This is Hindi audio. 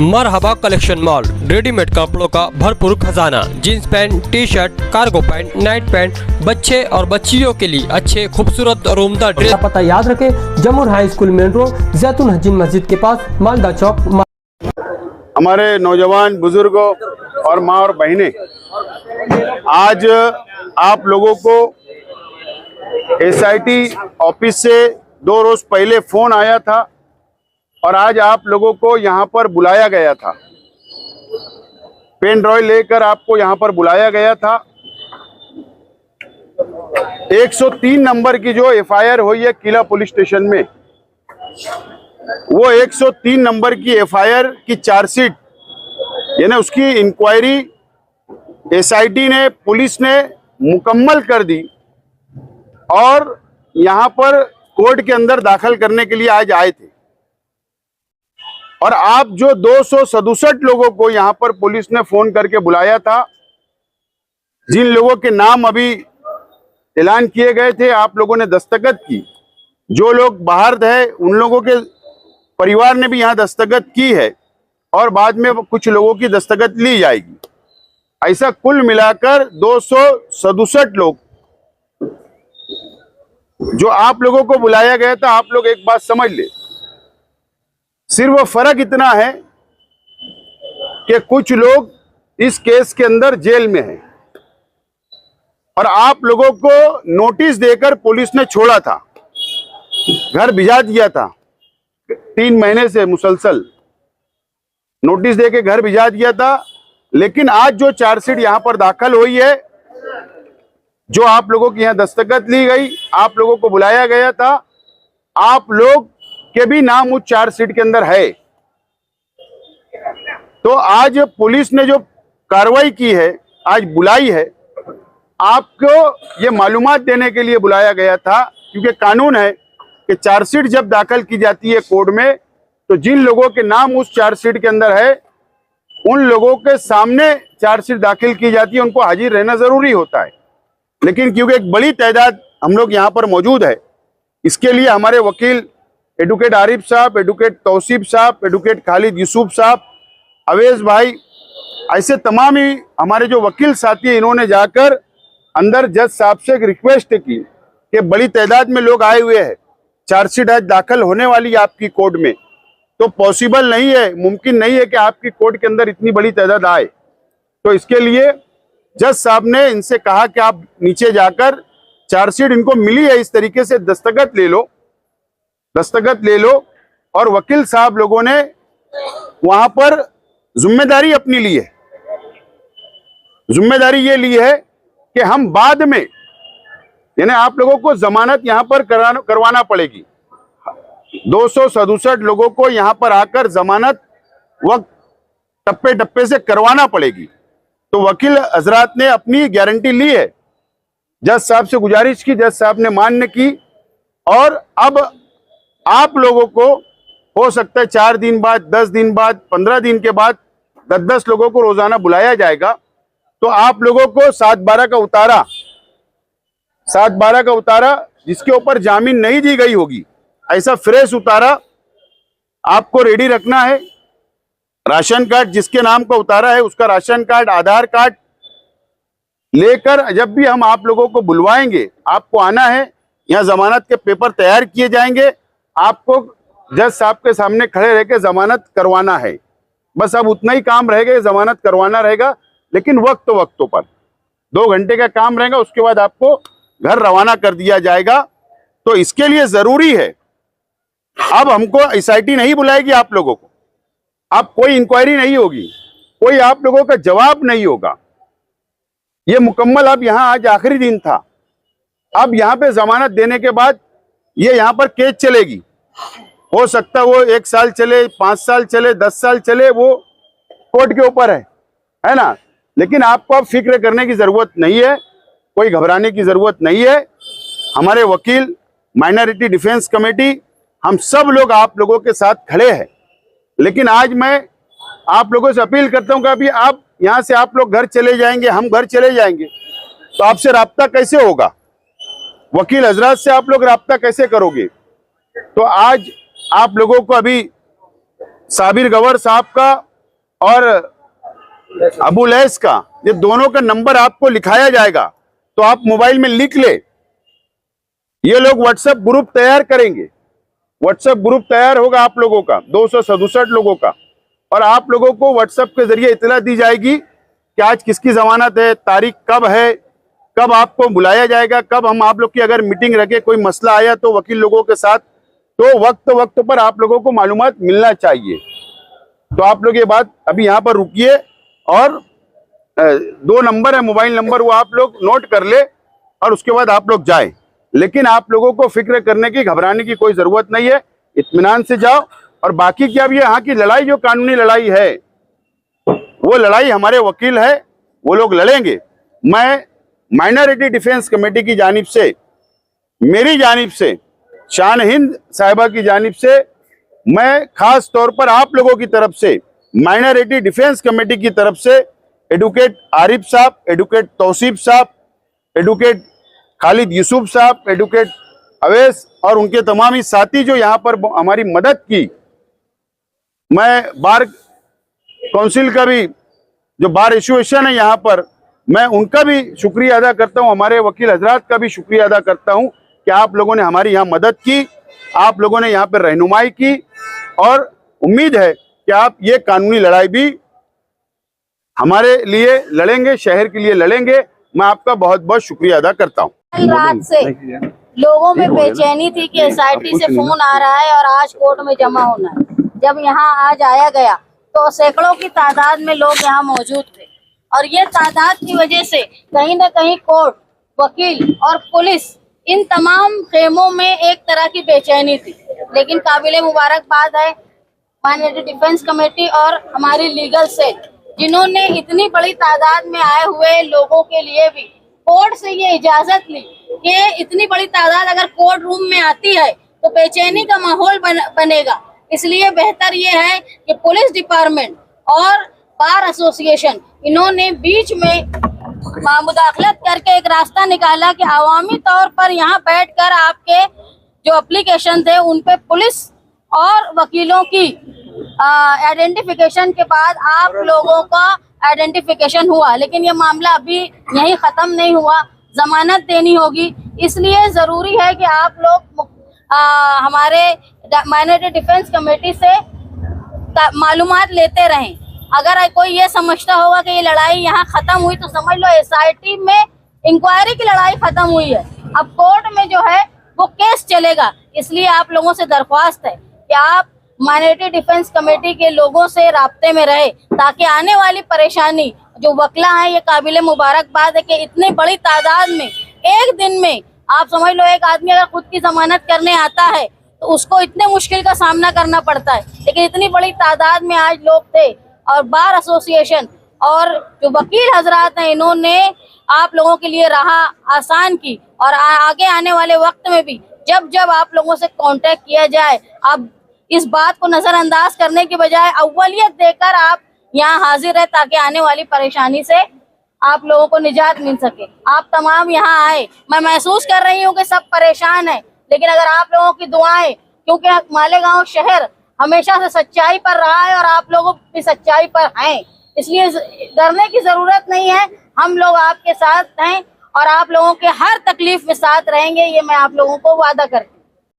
मरहबा कलेक्शन मॉल, रेडीमेड कपड़ों का भरपूर खजाना, jeans pant, T shirt, cargo pant, night pant, बच्चे और बच्चियों के लिए अच्छे खूबसूरत और उम्दा ड्रेस। पता याद रखें, जमुर हाई स्कूल मेन रोड, जैतून हजीन मस्जिद के पास, मालदा चौक। हमारे नौजवान बुजुर्गों और माँ और बहनें, आज आप लोगों को एसआईटी ऑफिस से 2 रोज पहले फोन आया था और आज आप लोगों को यहाँ पर बुलाया गया था। पेन ड्राइव लेकर आपको यहाँ पर बुलाया गया था। 103 नंबर की जो एफआईआर हुई है किला पुलिस स्टेशन में, वो 103 नंबर की एफआईआर की चार्जशीट यानी उसकी इंक्वायरी एसआईटी ने, पुलिस ने मुकम्मल कर दी और यहाँ पर कोर्ट के अंदर दाखिल करने के लिए आज आए थे। और आप जो 267 लोगों को यहाँ पर पुलिस ने फोन करके बुलाया था, जिन लोगों के नाम अभी ऐलान किए गए थे, आप लोगों ने दस्तखत की। जो लोग बाहर थे उन लोगों के परिवार ने भी यहाँ दस्तखत की है और बाद में कुछ लोगों की दस्तखत ली जाएगी। ऐसा कुल मिलाकर 267 लोग जो आप लोगों को बुलाया गया था। आप लोग एक बात समझ ले, सिर्फ फर्क इतना है कि कुछ लोग इस केस के अंदर जेल में हैं और आप लोगों को नोटिस देकर पुलिस ने छोड़ा था, घर भिजा दिया था। 3 महीने से मुसलसल नोटिस देके घर भिजा दिया था। लेकिन आज जो चार्जशीट यहाँ पर दाखिल हुई है, जो आप लोगों की यहाँ दस्तखत ली गई, आप लोगों को बुलाया गया था, आप लोग के भी नाम उस चार्जशीट के अंदर है। तो आज पुलिस ने जो कार्रवाई की है, आज बुलाई है, आपको ये मालूमात देने के लिए बुलाया गया था। क्योंकि कानून है कि चार्जशीट जब दाखिल की जाती है कोर्ट में, तो जिन लोगों के नाम उस चार्जशीट के अंदर है, उन लोगों के सामने चार्जशीट दाखिल की जाती है, उनको हाजिर रहना जरूरी होता है। लेकिन क्योंकि एक बड़ी तादाद हम लोग यहाँ पर मौजूद है, इसके लिए हमारे वकील एडवोकेट आरिफ साहब, एडवोकेट तौसीफ साहब, एडवोकेट खालिद यूसुफ साहब, अवेज भाई, ऐसे तमाम ही हमारे जो वकील साथी हैं, इन्होंने जाकर अंदर जज साहब से एक रिक्वेस्ट की कि बड़ी तादाद में लोग आए हुए हैं, चार्जशीट आज दाखिल होने वाली है आपकी कोर्ट में, तो पॉसिबल नहीं है, मुमकिन नहीं है कि आपकी कोर्ट के अंदर इतनी बड़ी तादाद आए। तो इसके लिए जज साहब ने इनसे कहा कि आप नीचे जाकर चार्जशीट इनको मिली है इस तरीके से दस्तखत ले लो। और वकील साहब लोगों ने वहां पर जिम्मेदारी अपनी ली है। जिम्मेदारी ये ली है कि हम बाद में, यानी आप लोगों को जमानत यहां पर करवाना पड़ेगी। 267 लोगों को यहां पर आकर जमानत वक्त टप्पे टप्पे से करवाना पड़ेगी। तो वकील हजरात ने अपनी गारंटी ली है, जज साहब से गुजारिश की, जज साहब ने मान्य की। और अब आप लोगों को हो सकता है 4 दिन बाद, 10 दिन बाद, 15 दिन के बाद 10-10 लोगों को रोजाना बुलाया जाएगा। तो आप लोगों को 7/12 का उतारा जिसके ऊपर जामीन नहीं दी गई होगी, ऐसा फ्रेश उतारा आपको रेडी रखना है। राशन कार्ड जिसके नाम का उतारा है, उसका राशन कार्ड, आधार कार्ड लेकर जब भी हम आप लोगों को बुलवाएंगे, आपको आना है। यहाँ जमानत के पेपर तैयार किए जाएंगे, आपको जज साहब के सामने खड़े रह के जमानत करवाना है। बस अब उतना ही काम रहेगा, जमानत करवाना रहेगा। लेकिन वक्तों पर 2 घंटे का काम रहेगा, उसके बाद आपको घर रवाना कर दिया जाएगा। तो इसके लिए जरूरी है, अब हमको एसआईटी नहीं बुलाएगी आप लोगों को, अब कोई इंक्वायरी नहीं होगी, कोई आप लोगों का जवाब नहीं होगा। ये मुकम्मल अब यहाँ आज आखिरी दिन था। अब यहाँ पे जमानत देने के बाद ये यहाँ पर केस चलेगी। हो सकता है वो 1 साल चले, 5 साल चले, 10 साल चले, वो कोर्ट के ऊपर है ना। लेकिन आपको अब फिक्र करने की जरूरत नहीं है, कोई घबराने की जरूरत नहीं है। हमारे वकील, माइनॉरिटी डिफेंस कमेटी, हम सब लोग आप लोगों के साथ खड़े हैं। लेकिन आज मैं आप लोगों से अपील करता हूं कि अभी आप यहाँ से आप लोग घर चले जाएंगे, हम घर चले जाएंगे, तो आपसे राब्ता कैसे होगा? वकील हजरात से आप लोग राब्ता कैसे करोगे? तो आज आप लोगों को अभी साबिर गवर साहब का और अबू लैस का, ये दोनों का नंबर आपको लिखाया जाएगा, तो आप मोबाइल में लिख ले। ये लोग व्हाट्सएप ग्रुप तैयार करेंगे, व्हाट्सएप ग्रुप तैयार होगा आप लोगों का 267 लोगों का, और आप लोगों को व्हाट्सएप के जरिए इतला दी जाएगी कि आज किसकी जमानत है, तारीख कब है, कब आपको बुलाया जाएगा, कब हम आप लोग की अगर मीटिंग रखे, कोई मसला आया तो वकील लोगों के साथ, तो वक्त पर आप लोगों को मालूमात मिलना चाहिए। तो आप लोग ये बात अभी यहाँ पर रुकिए, और 2 नंबर है मोबाइल नंबर, वो आप लोग नोट कर ले और उसके बाद आप लोग जाए। लेकिन आप लोगों को फिक्र करने की, घबराने की कोई जरूरत नहीं है, इत्मीनान से जाओ। और बाकी क्या, अब ये यहाँ की लड़ाई जो कानूनी लड़ाई है, वो लड़ाई हमारे वकील है, वो लोग लड़ेंगे। मैं माइनॉरिटी डिफेंस कमेटी की जानिब से, मेरी जानिब से, शान हिंद साहिबा की जानिब से, मैं खास तौर पर आप लोगों की तरफ से, माइनॉरिटी डिफेंस कमेटी की तरफ से एडवोकेट आरिफ साहब, एडवोकेट तौसीफ साहब, एडवोकेट खालिद यूसुफ साहब, एडवोकेट अवैस और उनके तमाम ही साथी जो यहाँ पर हमारी मदद की, मैं बार काउंसिल का भी, जो बार एसोसिएशन है यहाँ पर, मैं उनका भी शुक्रिया अदा करता हूँ, हमारे वकील हजरात का भी शुक्रिया अदा करता हूँ कि आप लोगों ने हमारी यहाँ मदद की, आप लोगों ने यहाँ पर रहनुमाई की, और उम्मीद है कि आप ये कानूनी लड़ाई भी हमारे लिए लड़ेंगे, शहर के लिए लड़ेंगे। मैं आपका बहुत बहुत शुक्रिया अदा करता हूँ। कल रात से लोगों में बेचैनी थी कि एसआईटी से फोन आ रहा है और आज कोर्ट में जमा होना है। जब यहाँ आज आया गया तो सैकड़ों की तादाद में लोग यहाँ मौजूद थे, और ये तादाद की वजह से कहीं न कहीं कोर्ट, वकील और पुलिस, इन तमाम खेमों में एक तरह की बेचैनी थी। लेकिन काबिले मुबारकबाद है माइनॉरिटी डिफेंस कमेटी और हमारी लीगल सेल, जिन्होंने इतनी बड़ी तादाद में आए हुए लोगों के लिए भी कोर्ट से ये इजाजत ली कि इतनी बड़ी तादाद अगर कोर्ट रूम में आती है तो बेचैनी का माहौल बनेगा। इसलिए बेहतर ये है कि पुलिस डिपार्टमेंट और बार एसोसिएशन, इन्होंने बीच में मुदाखलत करके एक रास्ता निकाला कि अवामी तौर पर यहाँ बैठकर आपके जो एप्लीकेशन थे उन पे पुलिस और वकीलों की आइडेंटिफिकेशन के बाद आप लोगों का आइडेंटिफिकेशन हुआ। लेकिन ये मामला अभी यहीं खत्म नहीं हुआ, जमानत देनी होगी। इसलिए जरूरी है कि आप लोग हमारे माइनॉरिटी डिफेंस कमेटी से मालूमात लेते रहें। अगर कोई ये समझता होगा कि ये लड़ाई यहाँ खत्म हुई तो समझ लो एसआईटी में इंक्वायरी की लड़ाई खत्म हुई है। अब कोर्ट में जो है वो केस चलेगा। इसलिए आप लोगों से दरख्वास्त है कि आप माइनॉरिटी डिफेंस कमेटी के लोगों से राब्ते में रहे, ताकि आने वाली परेशानी जो वकला है, ये काबिले मुबारकबाद है कि इतनी बड़ी तादाद में एक दिन में, आप समझ लो एक आदमी अगर खुद की जमानत करने आता है तो उसको इतने मुश्किल का सामना करना पड़ता है, लेकिन इतनी बड़ी तादाद में आज लोग थे। और बार एसोसिएशन और जो वकील हजरात हैं, इन्होंने आप लोगों के लिए राह आसान की, और आगे आने वाले वक्त में भी जब जब आप लोगों से कांटेक्ट किया जाए, आप इस बात को नजरअंदाज करने के बजाय अव्वलियत देकर आप यहाँ हाजिर है, ताकि आने वाली परेशानी से आप लोगों को निजात मिल सके। आप तमाम यहाँ आए, मैं महसूस कर रही हूँ कि सब परेशान है, लेकिन अगर आप लोगों की दुआएं, क्योंकि मालेगांव शहर हमेशा से सच्चाई पर रहा है और आप लोगों भी सच्चाई पर हैं, इसलिए डरने की जरूरत नहीं है। हम लोग आपके साथ हैं और आप लोगों के हर तकलीफ में साथ रहेंगे, ये मैं आप लोगों को वादा करती हूँ।